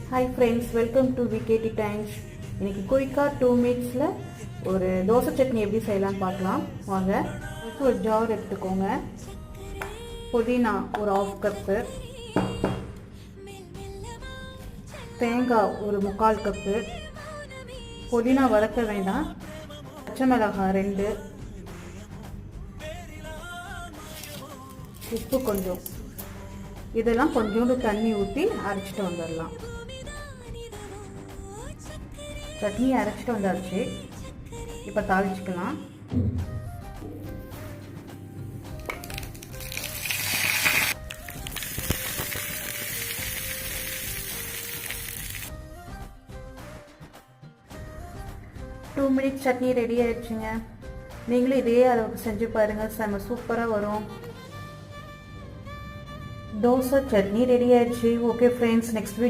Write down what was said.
Hi friends, welcome to VKD Times. இன்றைக்கி குயிக்காக 2 மினிட்ஸில் ஒரு தோசை சட்னி எப்படி செய்யலாம்னு பார்க்கலாம் வாங்க. அதுக்கு ஒரு ஜார் எடுத்துக்கோங்க. புதினா ஒரு 1/2 கப்பு, தேங்காய் ஒரு 3/4 கப்பு, புதினா வதக்க வேண்டாம், பச்சை மிளகாய் 2, உப்பு கொஞ்சம், இதெல்லாம் கொஞ்சோண்டு தண்ணி ஊற்றி அரைச்சிட்டு வந்துடலாம். சட்னி அரைச்சிட்டு வந்தாச்சு. இப்போ தாளிச்சுக்கலாம். டூ மினிட்ஸ் சட்னி ரெடி ஆயிடுச்சுங்க. நீங்களும் இதே அளவுக்கு செஞ்சு பாருங்கள், செம்ம சூப்பராக வரும். தோசை சட்னி ரெடி ஆயிடுச்சு. Okay friends, next video